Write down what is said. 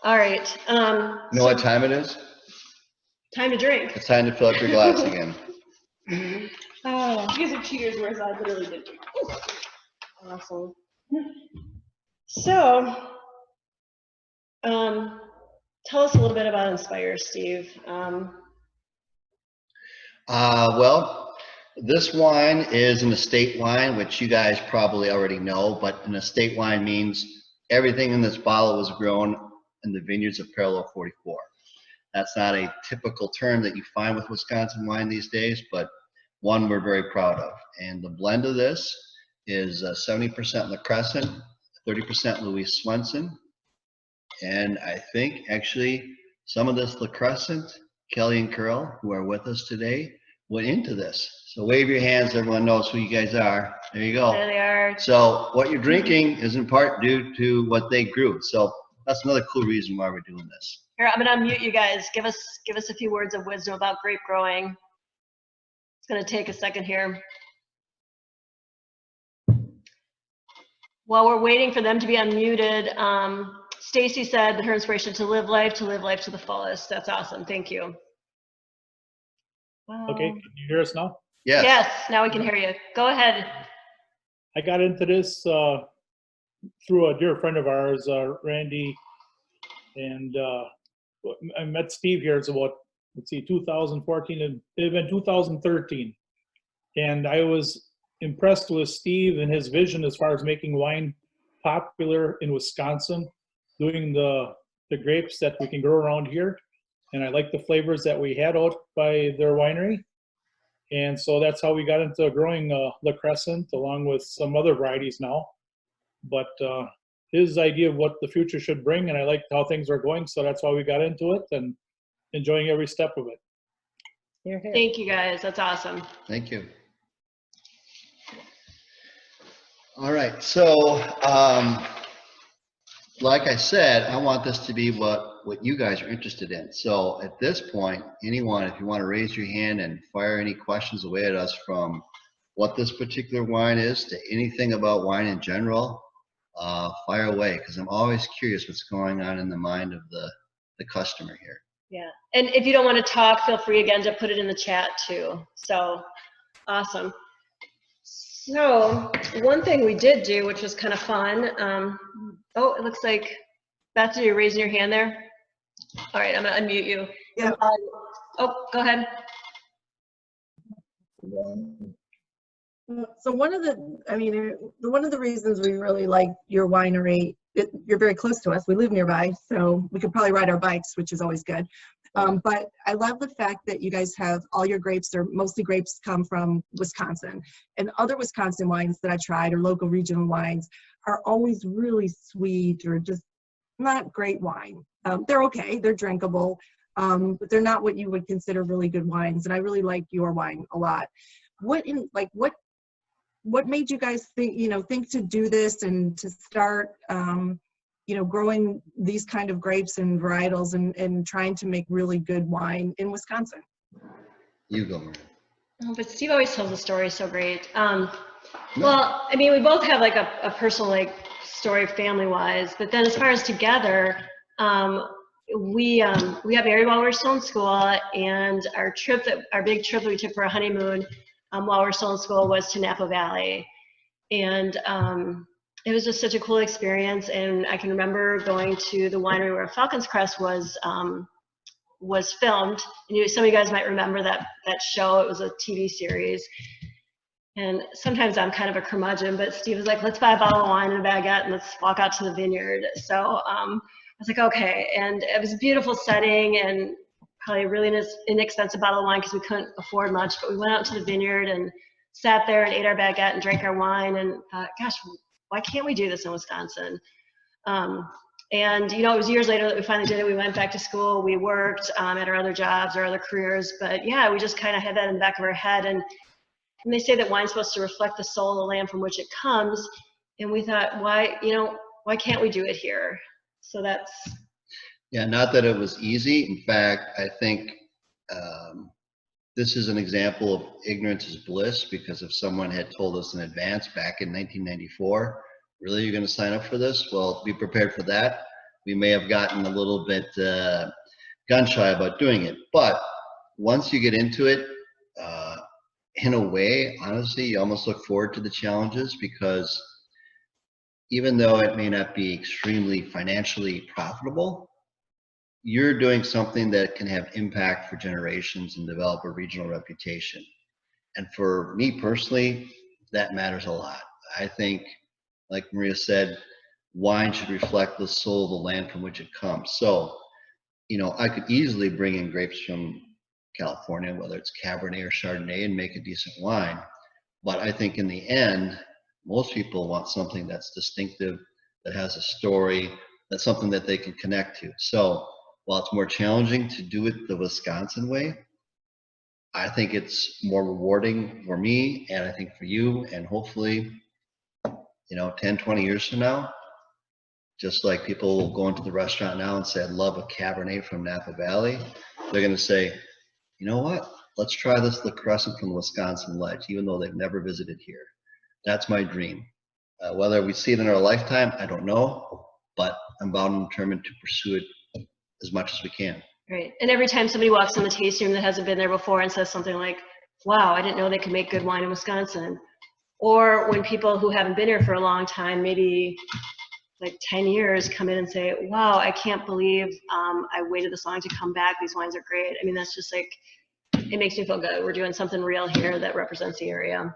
All right. You know what time it is? Time to drink. It's time to fill up your glass again. Oh, you guys are cheaters, whereas I literally did drink. Awesome. So, tell us a little bit about Inspire, Steve. Well, this wine is an estate wine, which you guys probably already know, but an estate wine means everything in this bottle was grown in the vineyards of Parallel 44. That's not a typical term that you find with Wisconsin wine these days, but one we're very proud of. And the blend of this is 70% Le Crescent, 30% Louis Swenson, and I think actually some of this Le Crescent, Kelly and Carol, who are with us today, went into this. So wave your hands, everyone knows who you guys are. There you go. There they are. So what you're drinking is in part due to what they grew. So that's another cool reason why we're doing this. Here, I'm gonna unmute you guys. Give us a few words of wisdom about grape growing. It's gonna take a second here. While we're waiting for them to be unmuted, Stacy said that her inspiration to live life to the fullest. That's awesome. Thank you. Okay, can you hear us now? Yes. Yes, now we can hear you. Go ahead. I got into this through a dear friend of ours, Randy, and I met Steve here. It's about, let's see, 2014, and it had been 2013. And I was impressed with Steve and his vision as far as making wine popular in Wisconsin, doing the grapes that we can grow around here. And I like the flavors that we had out by their winery. And so that's how we got into growing Le Crescent along with some other varieties now. But his idea of what the future should bring, and I liked how things are going, so that's why we got into it and enjoying every step of it. Thank you guys. That's awesome. Thank you. All right, so like I said, I want this to be what you guys are interested in. So at this point, anyone, if you want to raise your hand and fire any questions away at us from what this particular wine is to anything about wine in general, fire away, because I'm always curious what's going on in the mind of the customer here. Yeah, and if you don't want to talk, feel free again to put it in the chat too. So awesome. So one thing we did do, which was kind of fun. Oh, it looks like Beth, are you raising your hand there? All right, I'm gonna unmute you. Yeah. Oh, go ahead. So one of the reasons we really like your winery, you're very close to us. We live nearby, so we could probably ride our bikes, which is always good. But I love the fact that you guys have all your grapes, or mostly grapes come from Wisconsin. And other Wisconsin wines that I tried, or local regional wines, are always really sweet or just not great wine. They're okay, they're drinkable, but they're not what you would consider really good wines. And I really like your wine a lot. What made you guys think to do this and to start growing these kind of grapes and varietals and trying to make really good wine in Wisconsin? You go, Maria. Oh, but Steve always tells the story so great. Well, I mean, we both have like a personal story family-wise, but then as far as together, we got married while we were still in school, and our big trip that we took for a honeymoon while we were still in school was to Napa Valley. And it was just such a cool experience. And I can remember going to the winery where Falcon's Crest was filmed. And some of you guys might remember that show. It was a TV series. And sometimes I'm kind of a curmudgeon, but Steve was like, let's buy a bottle of wine and a baguette and let's walk out to the vineyard. So I was like, okay. And it was a beautiful setting and probably a really inexpensive bottle of wine because we couldn't afford much, but we went out to the vineyard and sat there and ate our baguette and drank our wine and thought, gosh, why can't we do this in Wisconsin? And it was years later that we finally did it. We went back to school, we worked at our other jobs or other careers, but yeah, we just kind of had that in the back of our head. And they say that wine's supposed to reflect the soul of the land from which it comes. And we thought, why can't we do it here? So that's. Yeah, not that it was easy. In fact, I think this is an example of ignorance is bliss, because if someone had told us in advance back in 1994, really you're going to sign up for this? Well, be prepared for that. we may have gotten a little bit gun shy about doing it. But once you get into it, in a way, honestly, you almost look forward to the challenges, because even though it may not be extremely financially profitable, you're doing something that can have impact for generations and develop a regional reputation. And for me personally, that matters a lot. I think, like Maria said, wine should reflect the soul of the land from which it comes. So, you know, I could easily bring in grapes from California, whether it's Cabernet or Chardonnay, and make a decent wine. But I think in the end, most people want something that's distinctive, that has a story, that's something that they can connect to. So while it's more challenging to do it the Wisconsin way, I think it's more rewarding for me, and I think for you, and hopefully, you know, 10, 20 years from now, just like people will go into the restaurant now and say, I love a Cabernet from Napa Valley, they're going to say, you know what, let's try this La Crescent from the Wisconsin Ledge, even though they've never visited here. That's my dream. Whether we see it in our lifetime, I don't know, but I'm bound and determined to pursue it as much as we can. Right. And every time somebody walks in the tasting room that hasn't been there before and says something like, wow, I didn't know they could make good wine in Wisconsin. Or when people who haven't been here for a long time, maybe like 10 years, come in and say, wow, I can't believe I waited this long to come back. These wines are great. I mean, that's just like, it makes me feel good. We're doing something real here that represents the area.